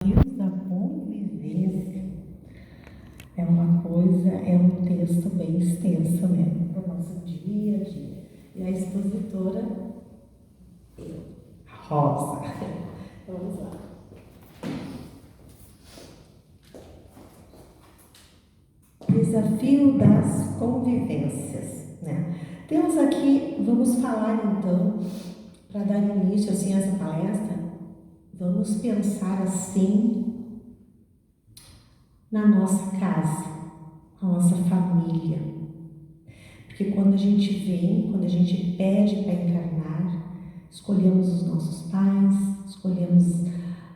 Desafios da convivência é um texto bem extenso, né? Para o nosso dia a dia. E a expositora, Rosa. Vamos lá. Desafio das convivências, né? Temos aqui, vamos falar então, para dar início assim, a essa palestra, vamos pensar assim na nossa casa, na nossa família. Porque quando a gente vem, quando a gente pede para encarnar, escolhemos os nossos pais, escolhemos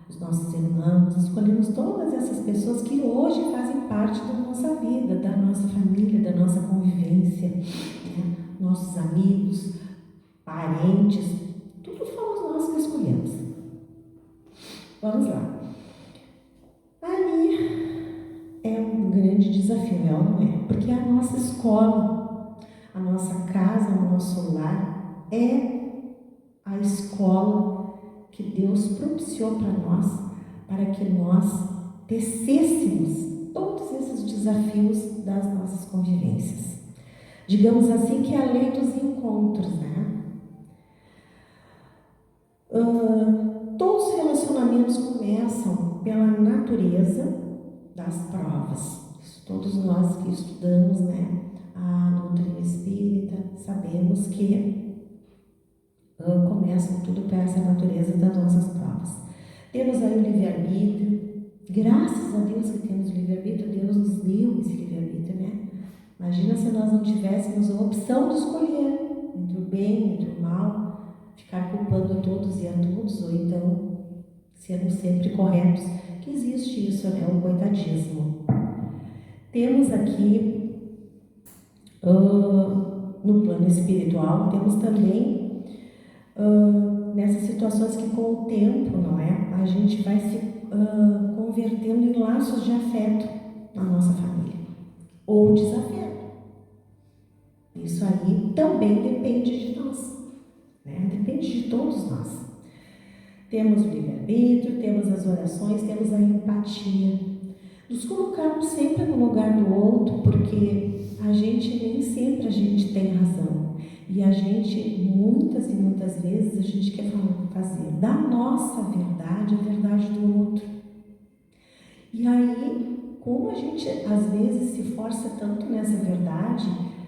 os nossos irmãos, escolhemos todas essas pessoas que hoje fazem parte da nossa vida, da nossa família, da nossa convivência, né? Nossos amigos, parentes, tudo fomos nós que escolhemos. Vamos lá. Ali é um grande desafio, é ou não é? Porque a nossa escola, a nossa casa, o nosso lar é a escola que Deus propiciou para nós, para que nós tecêssemos todos esses desafios das nossas convivências. Digamos assim que é a lei dos encontros, né? Todos os relacionamentos começam pela natureza das provas. Todos nós que estudamos, né, a doutrina espírita, sabemos que começam tudo por essa natureza das nossas provas. Temos aí o livre-arbítrio. Graças a Deus que temos o livre-arbítrio, Deus nos deu esse livre-arbítrio, né? Imagina se nós não tivéssemos a opção de escolher entre o bem, entre o mal, ficar culpando todos e a todos, ou então sermos sempre corretos, que existe isso, né? O coitadismo. Temos aqui, no plano espiritual, temos também nessas situações que com o tempo, não é? A gente vai se convertendo em laços de afeto na nossa família, ou desafeto. Isso aí também depende de nós, né? Depende de todos nós. Temos o livre-arbítrio, temos as orações, temos a empatia. Nos colocarmos sempre no lugar do outro, porque nem sempre a gente tem razão. E a gente, muitas e muitas vezes, a gente quer fazer da nossa verdade a verdade do outro. E aí, como a gente às vezes se força tanto nessa verdade,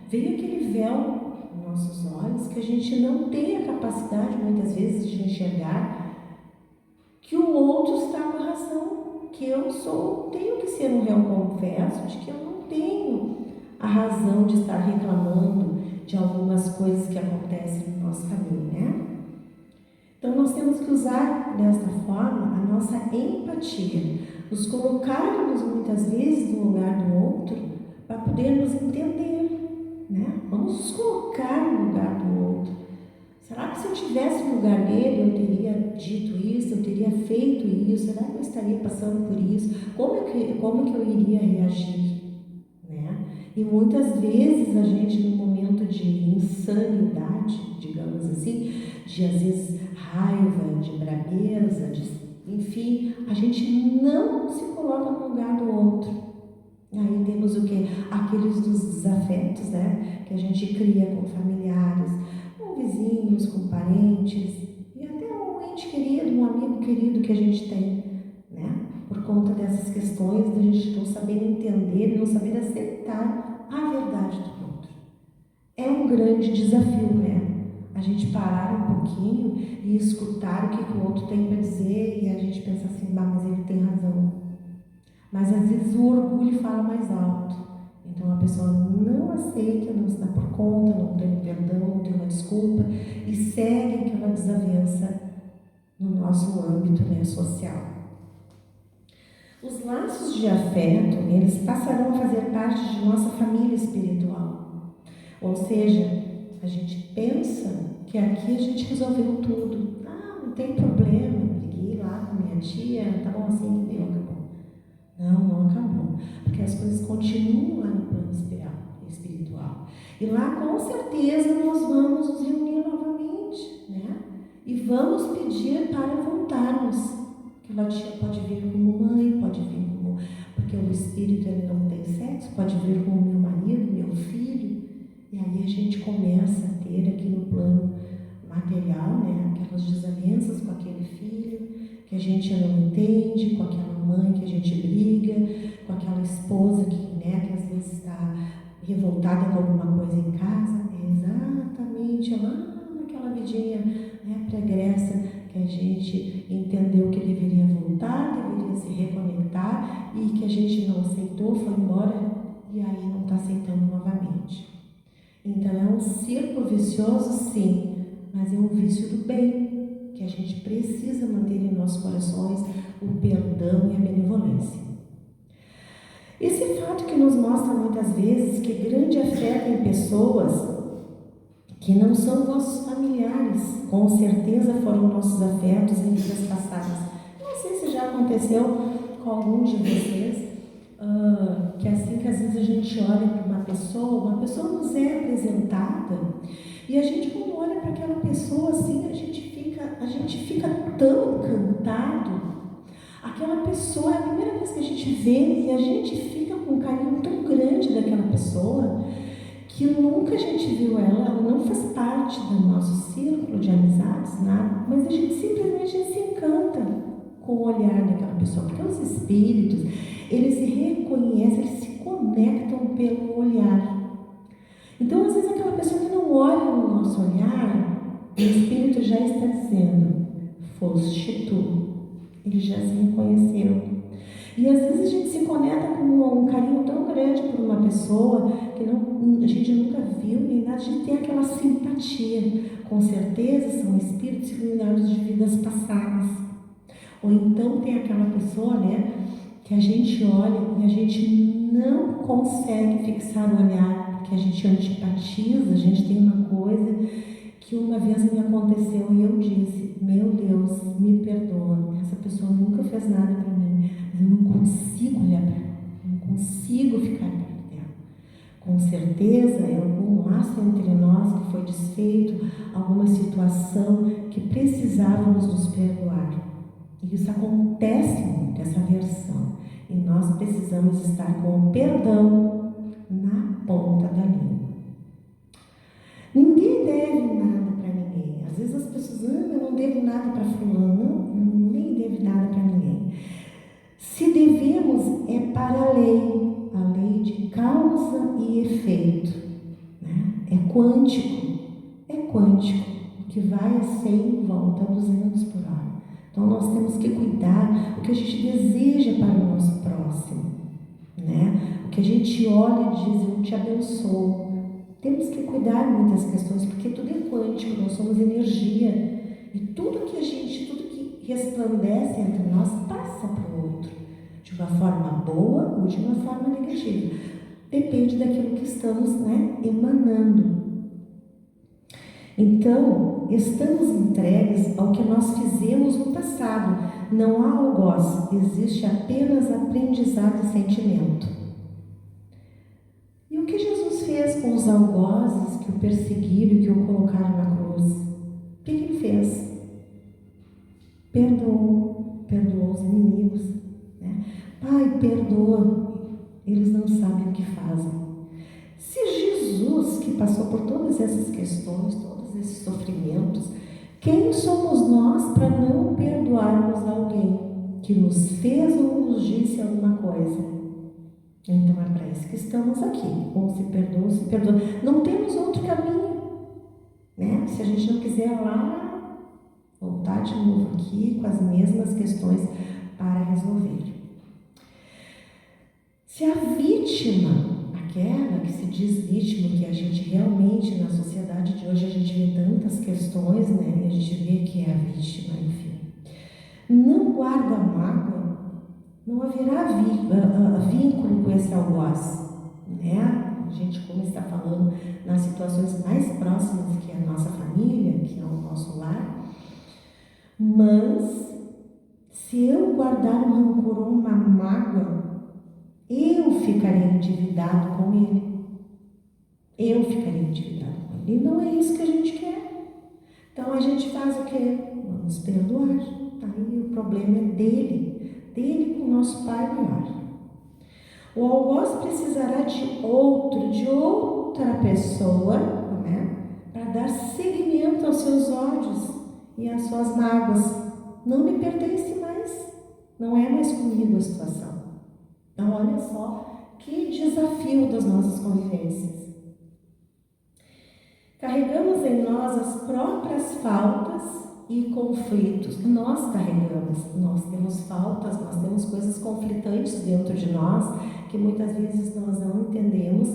vem aquele véu nos nossos olhos que a gente não tem a capacidade, muitas vezes, de enxergar que o outro está com a razão, que eu tenho que ser um réu confesso de que eu não tenho a razão de estar reclamando de algumas coisas que acontecem no nosso caminho, né? Então nós temos que usar desta forma a nossa empatia, nos colocarmos muitas vezes no lugar do outro para podermos entender, né? Vamos nos colocar no lugar do outro. Será que se eu estivesse no lugar dele, eu teria dito isso, eu teria feito isso? Será que eu estaria passando por isso? Como que eu iria reagir? Né? E muitas vezes a gente, no momento de insanidade, digamos assim, de às vezes raiva, de brabeza, enfim, a gente não se coloca no lugar do outro. Aí temos o quê? Aqueles dos desafetos, né? Que a gente cria com familiares, com vizinhos, com parentes, e até um ente querido, um amigo querido que a gente tem, né? Por conta dessas questões da gente não saber entender, não saber aceitar a verdade do outro. É um grande desafio, né? A gente parar um pouquinho e escutar o que o outro tem para dizer e a gente pensar assim, mas ele tem razão. Mas às vezes o orgulho fala mais alto. Então a pessoa não aceita, não se dá por conta, não tem perdão, não tem uma desculpa e segue aquela desavença no nosso âmbito, né, social. Os laços de afeto, eles passarão a fazer parte de nossa família espiritual. Ou seja, a gente pensa que aqui a gente resolveu tudo. Não tem problema, liguei lá com minha tia, tá bom assim, deu, acabou. Não acabou, porque as coisas continuam lá no plano espiritual. E lá, com certeza, nós vamos nos reunir novamente, né? E vamos pedir para voltarmos, Aquela tia pode vir como mãe, pode vir como... Porque o espírito ele não tem sexo, pode vir como meu marido, meu filho. E aí a gente começa a ter aqui no plano material, né, aquelas desavenças com aquele filho que a gente não entende, com aquela mãe que a gente briga, com aquela esposa que às vezes está revoltada com alguma coisa em casa. É exatamente lá naquela vidinha, pregressa, que a gente entendeu que deveria voltar, deveria se reconectar e que a gente não aceitou, foi embora e aí não está aceitando novamente. Então é um círculo vicioso, sim, mas é um vício do bem, que a gente precisa manter em nossos corações o perdão e a benevolência. Esse fato que nos mostra muitas vezes que grande afeto em pessoas que não são vossos familiares, com certeza foram nossos afetos em vidas passadas. Não sei se já aconteceu com alguns de vocês, que assim que às vezes a gente olha para uma pessoa nos é apresentada, e a gente quando olha para aquela pessoa assim, a gente fica tão encantado. Aquela pessoa é a primeira vez que a gente vê e a gente fica com um carinho tão grande daquela pessoa que nunca a gente viu ela não faz parte do nosso círculo de amizades, nada, mas a gente simplesmente se encanta com o olhar daquela pessoa, porque os espíritos, eles se reconhecem, eles se conectam pelo olhar. Então, às vezes, aquela pessoa que não olha no nosso olhar, o espírito já está dizendo, foste tu. Ele já se reconheceu. E às vezes a gente se conecta com um carinho tão grande por uma pessoa que a gente nunca viu nem nada, a gente tem aquela simpatia. Com certeza são espíritos iluminados de vidas passadas. Ou então tem aquela pessoa, que a gente olha e a gente não consegue fixar o olhar, porque a gente antipatiza, a gente tem uma coisa que uma vez me aconteceu e eu disse, meu Deus, me perdoa, essa pessoa nunca fez nada para mim, mas eu não consigo olhar para ela, não consigo ficar perto dela. Com certeza é algum laço entre nós que foi desfeito, alguma situação que precisávamos nos perdoar. E isso acontece muito, essa versão. E nós precisamos estar com o perdão na ponta da língua. Ninguém deve nada para ninguém. Às vezes as pessoas dizem, eu não devo nada para fulano. Não, nem devo nada para ninguém. Se devemos, é para a lei de causa e efeito. É quântico, o que vai a 100 volta a 200 por hora. Então nós temos que cuidar o que a gente deseja para o nosso próximo. O que a gente olha e diz, eu te abençoo. Temos que cuidar de muitas questões, porque tudo é quântico, nós somos energia. E tudo que resplandece entre nós passa para o outro. De uma forma boa ou de uma forma negativa. Depende daquilo que estamos emanando. Então, estamos entregues ao que nós fizemos no passado. Não há algoz, existe apenas aprendizado e sentimento. E o que Jesus fez com os algozes que o perseguiram e que o colocaram na cruz? O que ele fez? Perdoou os inimigos. Pai, perdoa, eles não sabem o que fazem. Se Jesus, que passou por todas essas questões, todos esses sofrimentos, quem somos nós para não perdoarmos alguém que nos fez ou nos disse alguma coisa? Então é para isso que estamos aqui. Ou se perdoa. Não temos outro caminho. Se a gente não quiser lá, voltar de novo aqui com as mesmas questões para resolver. Se a vítima, aquela que se diz vítima, que a gente realmente, na sociedade de hoje, a gente vê tantas questões, e a gente vê que é a vítima, enfim, não guarda mágoa, não haverá vínculo com esse algoz, A gente, como está falando, nas situações mais próximas, que é a nossa família, que é o nosso lar, mas se eu guardar um rancor ou uma mágoa, eu ficarei endividado com ele. E não é isso que a gente quer. Então a gente faz o quê? Vamos perdoar. aí o problema é dele com o nosso pai maior. O algoz precisará de outra pessoa, né, para dar seguimento aos seus ódios e às suas mágoas. Não me pertence mais, não é mais comigo a situação. Então, olha só que desafio das nossas convivências. Carregamos em nós as próprias faltas e conflitos. Nós carregamos, nós temos faltas, nós temos coisas conflitantes dentro de nós que muitas vezes nós não entendemos.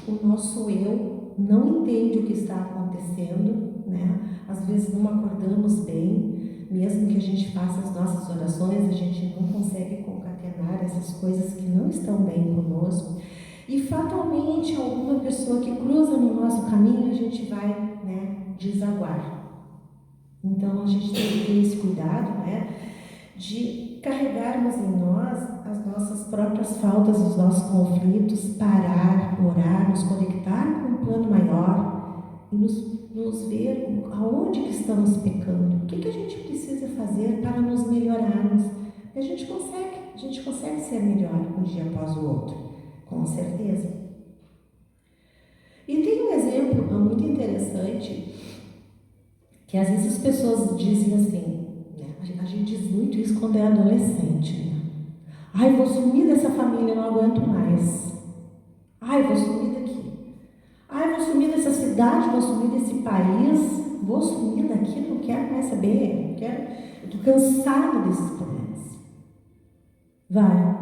O nosso eu não entende o que está acontecendo, né? Às vezes não acordamos bem, mesmo que a gente faça as nossas orações, a gente não consegue concatenar essas coisas que não estão bem conosco. E fatalmente alguma pessoa que cruza no nosso caminho, a gente vai, né, desaguar. Então a gente tem que ter esse cuidado, né, de carregarmos em nós as nossas próprias faltas, os nossos conflitos, parar, orar, nos conectar com um plano maior e nos ver aonde que estamos pecando, o que a gente precisa fazer para nos melhorarmos. E a gente consegue ser melhor um dia após o outro. Com certeza. E tem um exemplo muito interessante, que às vezes as pessoas dizem assim, né? A gente diz muito isso quando é adolescente, né? Ai, vou sumir dessa família, não aguento mais. Ai, vou sumir daqui. Ai, vou sumir dessa cidade, vou sumir desse país, vou sumir daqui, não quero mais saber, eu estou cansado desses problemas. Vai.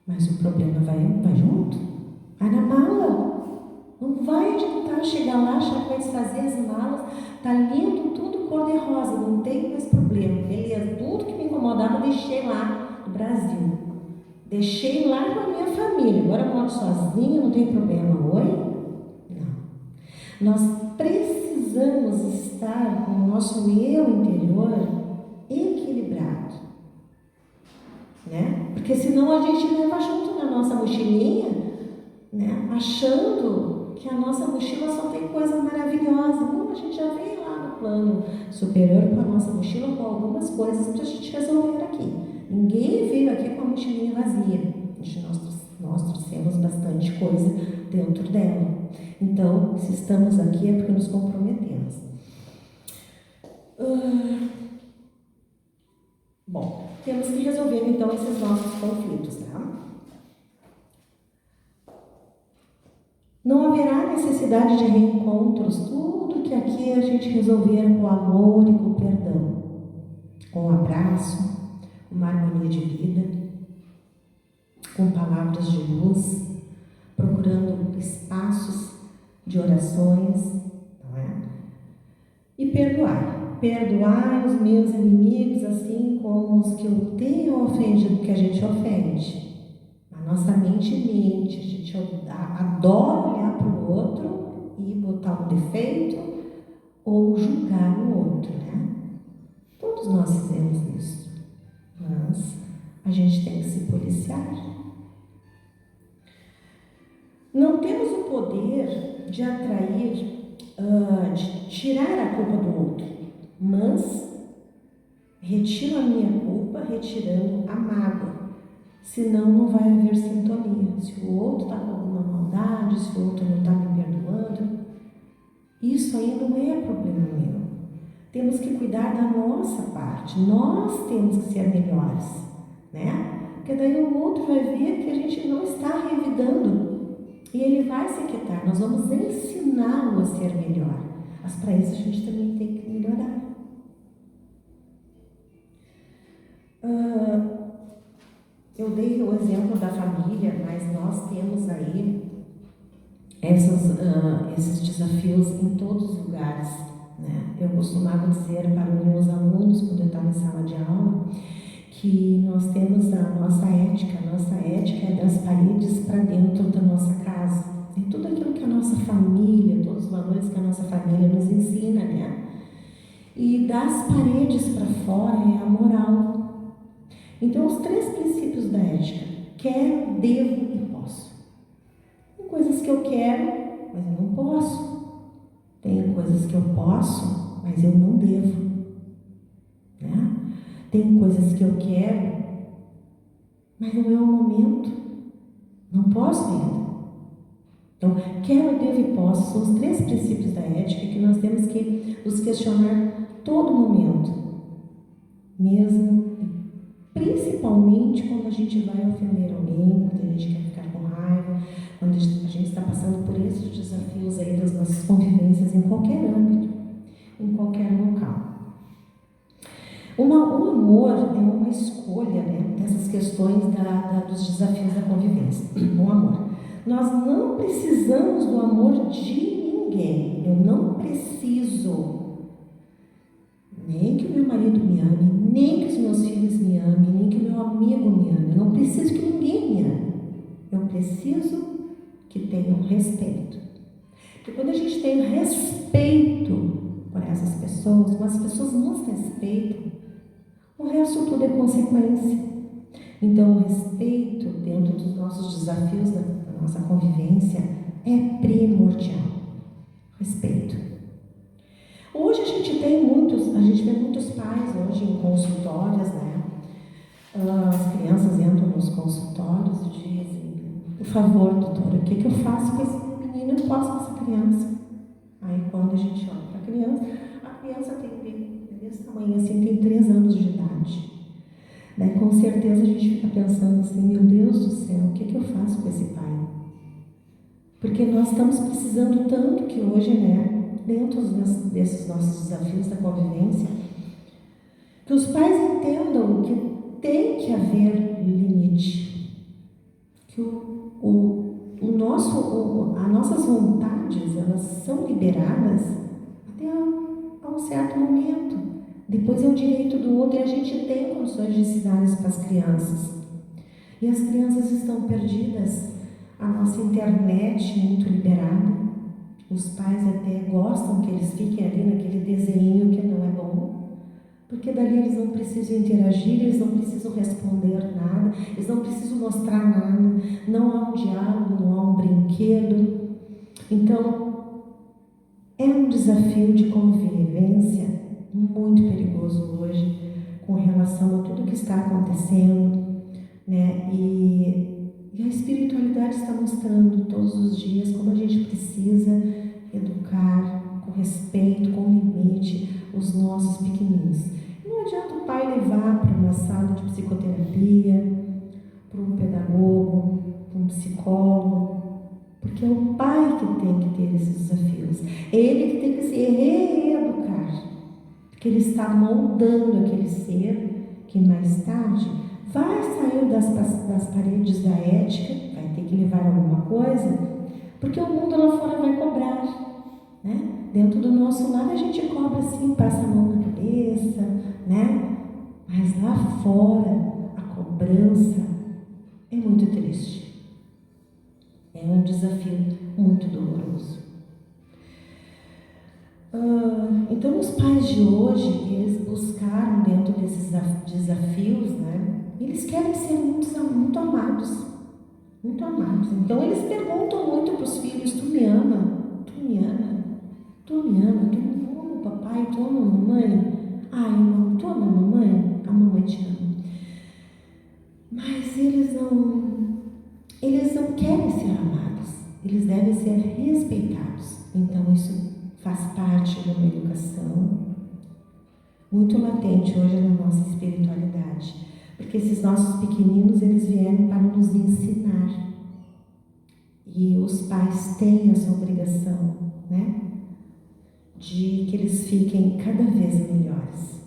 Mas o problema vai junto, vai na mala. Não vai adiantar chegar lá, achar que vai desfazer as malas, tá lindo, tudo cor-de-rosa, não tem mais problema, beleza, tudo que me incomodava eu deixei lá no Brasil. Deixei lá com a minha família, agora eu moro sozinha, não tem problema. Oi? Não. Nós precisamos estar com o nosso eu interior equilibrado, né? Porque senão a gente leva junto na nossa mochilinha, né? Achando que a nossa mochila só tem coisa maravilhosa. Não, a gente já veio lá no plano superior com a nossa mochila com algumas coisas para a gente resolver aqui. Ninguém veio aqui com a mochilinha vazia. Nós trouxemos bastante coisa dentro dela. Então, se estamos aqui é porque nos comprometemos. Bom, temos que resolver então esses nossos conflitos, tá? Não haverá necessidade de reencontros, tudo que aqui a gente resolver com amor e com perdão, com um abraço, uma harmonia de vida, com palavras de luz, procurando espaços de orações, não é? E perdoar os meus inimigos, assim como os que eu tenho ofendido, que a gente ofende. A nossa mente mente, a gente adora olhar para o outro e botar um defeito ou julgar o outro, né? Todos nós fizemos isso, mas a gente tem que se policiar. Não temos o poder de atrair, de tirar a culpa do outro, mas retiro a minha culpa retirando a mágoa. Senão não vai haver sintonia. Se o outro está com alguma maldade, se o outro não está me perdoando, isso aí não é problema meu. Temos que cuidar da nossa parte. Nós temos que ser melhores, né? Porque daí o outro vai ver que a gente não está revidando e ele vai se quietar. Nós vamos ensiná-lo a ser melhor. Mas para isso a gente também tem que melhorar. Eu dei o exemplo da família, mas nós temos aí esses desafios em todos os lugares, né? Eu costumava dizer para os meus alunos, quando eu estava em sala de aula, que nós temos a nossa ética. A nossa ética é das paredes para dentro da nossa casa. É tudo aquilo que a nossa família, todos os valores que a nossa família nos ensina, né? E das paredes para fora é a moral. Então, os 3 princípios da ética: quero, devo e posso. Tem coisas que eu quero, mas eu não posso. Tem coisas que eu posso, mas eu não devo, né? Tem coisas que eu quero, mas não é o momento. Não posso ainda. Então, quero, devo e posso são os 3 princípios da ética que nós temos que nos questionar todo momento. Mesmo, principalmente quando a gente vai ofender alguém, quando a gente quer ficar com raiva, quando a gente está passando por esses desafios aí das nossas convivências em qualquer âmbito, em qualquer local. O amor é uma escolha, né, dessas questões dos desafios da convivência. O amor. Nós não precisamos do amor de ninguém. Eu não preciso nem que o meu marido me ame, nem que os meus filhos me amem, nem que o meu amigo me ame. Eu não preciso que ninguém me ame. Eu preciso que tenham respeito. Porque quando a gente tem respeito por essas pessoas, quando as pessoas nos respeitam, o resto tudo é consequência. Então, o respeito dentro dos nossos desafios, da nossa convivência, é primordial. Respeito. Hoje a gente vê muitos pais hoje em consultórios, né? As crianças entram nos consultórios e dizem: por favor, doutora, o que eu faço com esse menino? Eu posso com essa criança? Aí quando a gente olha para a criança tem desse tamanho assim, tem 3 anos de idade. Daí com certeza a gente fica pensando assim: meu Deus do céu, o que eu faço com esse pai? Porque nós estamos precisando tanto que hoje, né, dentro desses nossos desafios da convivência, que os pais entendam que tem que haver limite, que as nossas vontades, elas são liberadas até a um certo momento. Depois é o direito do outro e a gente tem condições de ensinar isso para as crianças. E as crianças estão perdidas. A nossa internet muito liberada. Os pais até gostam que eles fiquem ali naquele desenho que não é bom. Porque dali eles não precisam interagir, eles não precisam responder nada, eles não precisam mostrar nada, não há um diálogo, não há um brinquedo. Então, é um desafio de convivência muito perigoso hoje, com relação a tudo que está acontecendo, né? E a espiritualidade está mostrando todos os dias como a gente precisa educar com respeito, com limite, os nossos pequeninos. Não adianta o pai levar para uma sala de psicoterapia, para um pedagogo, para um psicólogo, porque é o pai que tem que ter esses desafios. É ele que tem que se reeducar, porque ele está moldando aquele ser que mais tarde vai sair das paredes da ética, vai ter que levar alguma coisa, porque o mundo lá fora vai cobrar, né? Dentro do nosso lar a gente cobra assim, passa a mão na cabeça, né? Mas lá fora a cobrança é muito triste. É um desafio muito doloroso. Então os pais de hoje, eles buscaram dentro desses desafios, né? Eles querem ser muito amados. Muito amados. Então eles perguntam muito para os filhos: tu me ama? Tu me ama? Tu me ama? Tu me ama, papai? Tu ama a mamãe? Ai, não, tu ama a mamãe? A mamãe te ama. Mas eles não querem ser amados. Eles devem ser respeitados. Então isso faz parte de uma educação muito latente hoje na nossa espiritualidade. Porque esses nossos pequeninos, eles vieram para nos ensinar. E os pais têm essa obrigação, né? De que eles fiquem cada vez melhores.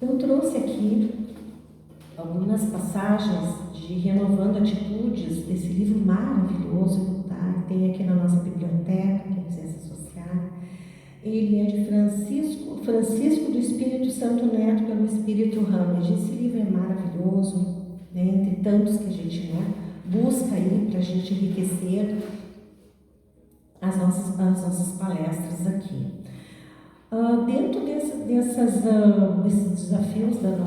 Eu trouxe aqui algumas passagens de Renovando Atitudes, desse livro maravilhoso, tá? Tem aqui na nossa biblioteca, quem quiser se associar. Ele é de Francisco do Espírito Santo Neto, pelo Espírito Ramage. Esse livro é maravilhoso, né? Entre tantos que a gente, né, busca aí para a gente enriquecer as nossas palestras aqui. Dentro desses desafios das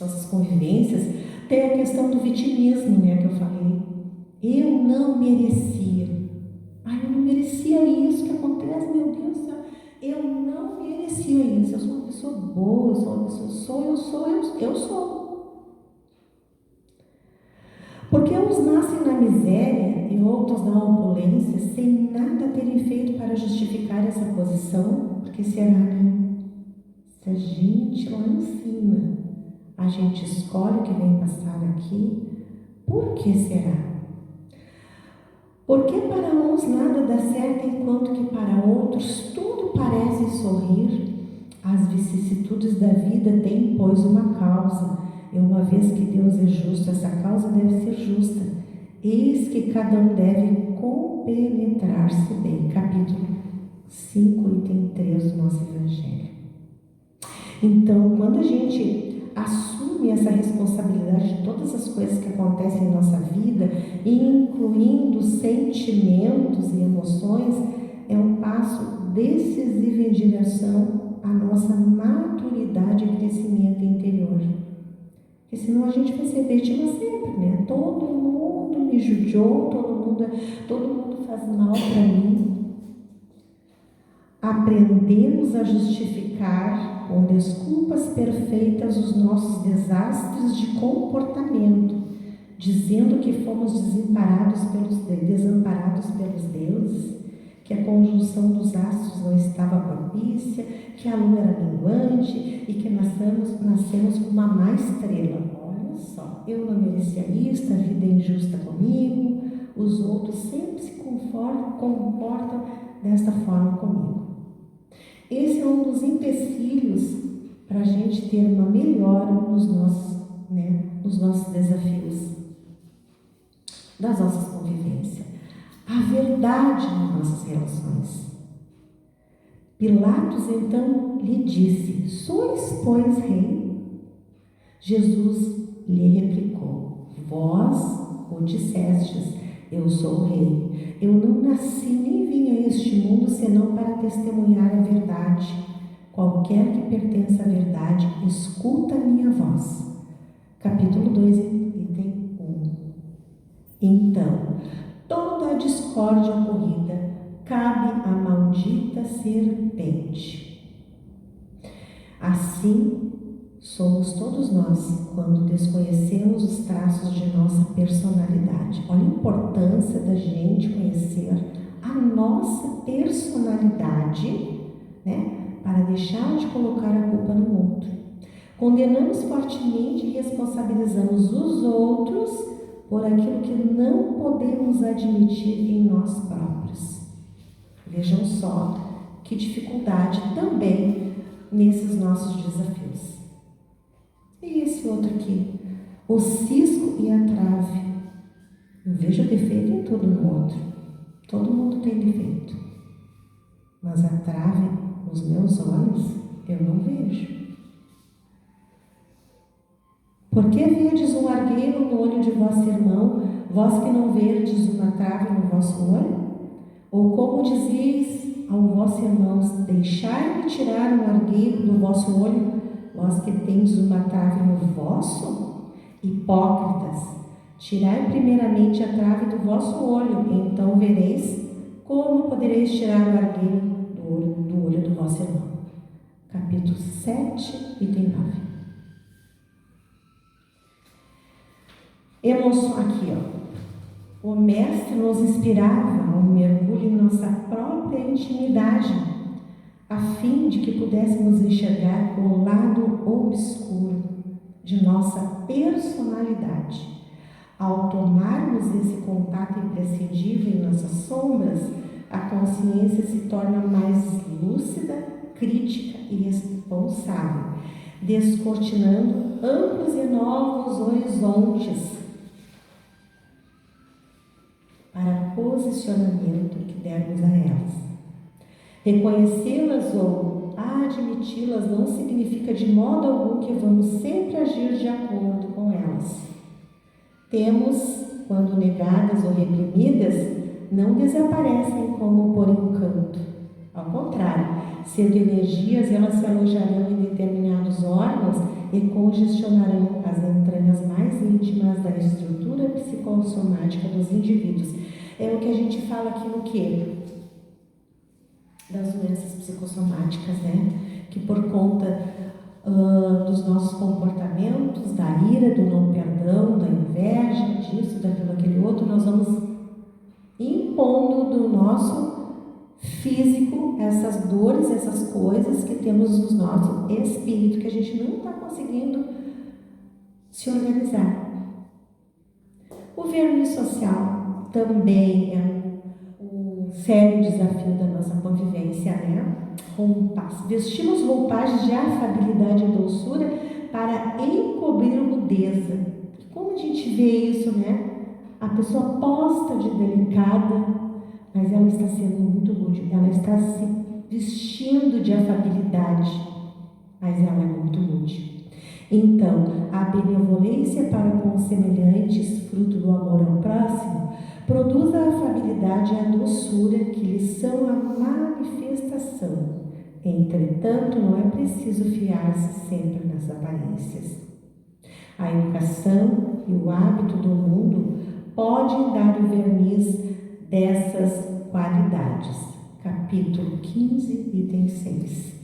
nossas convivências, tem a questão do vitimismo, né, que eu falei. Eu não merecia. Ai, eu não merecia isso que acontece, meu Deus do céu. Eu não merecia isso. Eu sou uma pessoa boa, eu sou. Porque uns nascem na miséria e outros na opulência, sem nada terem feito para justificar essa posição. Porque será, né? Se a gente lá em cima, a gente escolhe o que vem passar aqui, por que será? Porque para uns nada dá certo, enquanto que para outros tudo parece sorrir. As vicissitudes da vida têm, pois, uma causa, e uma vez que Deus é justo, essa causa deve ser justa. Eis que cada um deve compenetrar-se bem. Capítulo 5, item 3 do nosso Evangelho. Então, quando a gente assume essa responsabilidade de todas as coisas que acontecem em nossa vida, incluindo sentimentos e emoções, é um passo decisivo em direção à nossa maturidade e crescimento interior. Porque senão a gente vai ser vítima sempre, né? Todo mundo me judiou, todo mundo faz mal para mim. Aprendemos a justificar com desculpas perfeitas os nossos desastres de comportamento, dizendo que fomos desamparados pelos deuses, que a conjunção dos astros não estava propícia, que a lua era minguante e que nascemos com uma má estrela. Olha só, eu não merecia isso, a vida é injusta comigo, os outros sempre se comportam desta forma comigo. Esse é um dos empecilhos para a gente ter uma melhora nos nossos desafios, das nossas convivências. A verdade nas nossas relações. Pilatos então lhe disse: sois, pois, rei? Jesus lhe replicou: vós o dissestes, eu sou o rei. Eu não nasci nem vim a este mundo senão para testemunhar a verdade. Qualquer que pertença à verdade, escuta a minha voz. Capítulo 2, item 1. Então, toda a discórdia ocorrida cabe à maldita serpente. Assim somos todos nós quando desconhecemos os traços de nossa personalidade. Olha a importância da gente conhecer a nossa personalidade, né? Para deixar de colocar a culpa no outro. Condenamos fortemente e responsabilizamos os outros por aquilo que não podemos admitir em nós próprios. Vejam só que dificuldade também nesses nossos desafios. E esse outro aqui, o cisco e a trave. Eu vejo defeito em tudo no outro. Todo mundo tem defeito. Mas a trave nos meus olhos eu não vejo. Por que vedes um argueiro no olho de vosso irmão, vós que não verdes uma trave no vosso olho? Ou como dizeis ao vosso irmão: deixai-me tirar um argueiro do vosso olho, vós que tendes uma trave no vosso? Hipócritas, tirai primeiramente a trave do vosso olho, então vereis como podereis tirar o argueiro do olho do vosso irmão. Capítulo 7, item 9. Aqui, ó. O mestre nos inspirava a um mergulho em nossa própria intimidade, a fim de que pudéssemos enxergar o lado obscuro de nossa personalidade. Ao tomarmos esse contato imprescindível em nossas sombras, a consciência se torna mais lúcida, crítica e responsável, descortinando amplos e novos horizontes para posicionamento que dermos a elas. Reconhecê-las ou admiti-las não significa de modo algum que vamos sempre agir de acordo com elas. Temos, quando negadas ou reprimidas, não desaparecem como por encanto. Ao contrário, sendo energias, elas se alojarão em determinados órgãos e congestionarão as entranhas mais íntimas da estrutura psicossomática dos indivíduos. É o que a gente fala aqui no quê? das doenças psicossomáticas, né? Que por conta dos nossos comportamentos, da ira, do não perdão, da inveja, disso, daquilo, aquele outro, nós vamos impondo do nosso físico essas dores, essas coisas que temos no nosso espírito, que a gente não está conseguindo se organizar. O verniz social também é um sério desafio da nossa convivência, né? Vestimos roupagens de afabilidade e doçura para encobrir rudeza. Como a gente vê isso, né? A pessoa posta de delicada, mas ela está sendo muito rude. Ela está se vestindo de afabilidade, mas ela é muito rude. Então, a benevolência para com os semelhantes, fruto do amor ao próximo, produz a afabilidade e a doçura que lhes são a manifestação. Entretanto, não é preciso fiar-se sempre nas aparências. A educação e o hábito do mundo podem dar o verniz dessas qualidades. Capítulo 15, item 6.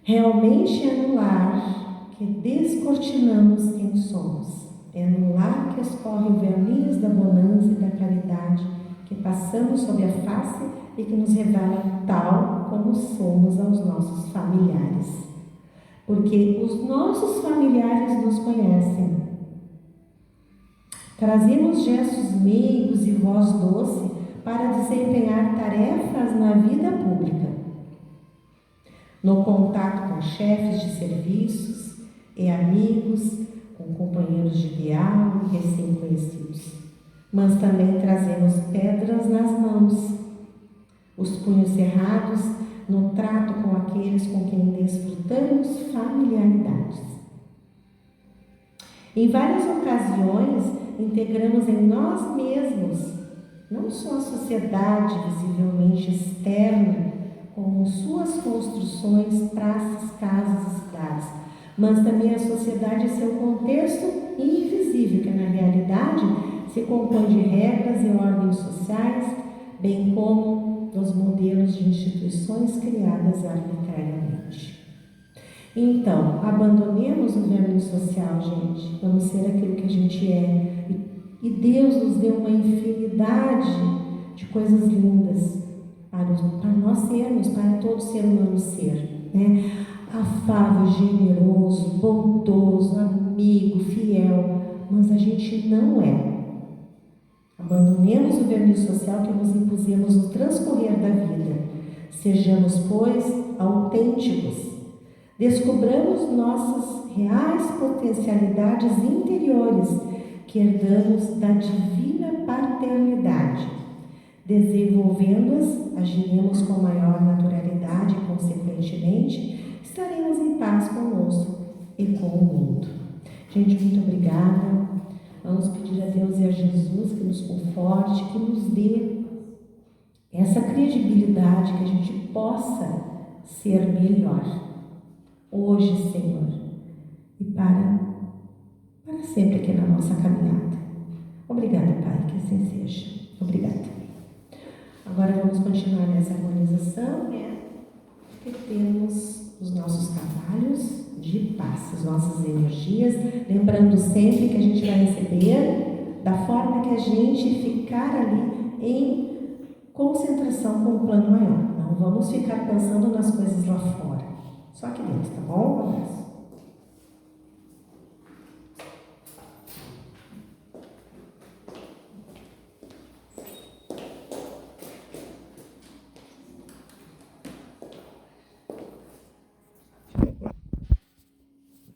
Realmente é no lar que descortinamos quem somos. É no lar que escorre o verniz da bonança e da caridade que passamos sob a face e que nos revela tal como somos aos nossos familiares. Porque os nossos familiares nos conhecem. Trazemos gestos meigos e voz doce para desempenhar tarefas na vida pública. No contato com chefes de serviços e amigos, com companheiros de diálogo e recém-conhecidos. Mas também trazemos pedras nas mãos, os punhos cerrados no trato com aqueles com quem desfrutamos familiaridades. Em várias ocasiões, integramos em nós mesmos, não só a sociedade visivelmente externa, com suas construções, praças, casas e cidades, mas também a sociedade e seu contexto invisível, que na realidade se compõe de regras e ordens sociais, bem como dos modelos de instituições criadas arbitrariamente. Então, abandonemos o verniz social, gente. Vamos ser aquilo que a gente é. E Deus nos deu uma infinidade de coisas lindas para nós sermos, para todo ser humano ser, né? Afável, generoso, bondoso, amigo, fiel, mas a gente não é. Abandonemos o verniz social que nos impusemos no transcorrer da vida. Sejamos, pois, autênticos. Descobramos nossas reais potencialidades interiores que herdamos da divina paternidade. Desenvolvendo-as, agiremos com maior naturalidade e, consequentemente, estaremos em paz conosco e com o mundo. Gente, muito obrigada. Vamos pedir a Deus e a Jesus que nos conforte, que nos dê essa credibilidade, que a gente possa ser melhor hoje, Senhor, e para sempre aqui na nossa caminhada. Obrigada, Pai, que assim seja. Obrigada. Agora vamos continuar nessa harmonização, né? Porque temos os nossos trabalhos de paz, as nossas energias, lembrando sempre que a gente vai receber da forma que a gente ficar ali em concentração com o plano maior. Não vamos ficar pensando nas coisas lá fora, só aqui dentro, tá bom? Um abraço.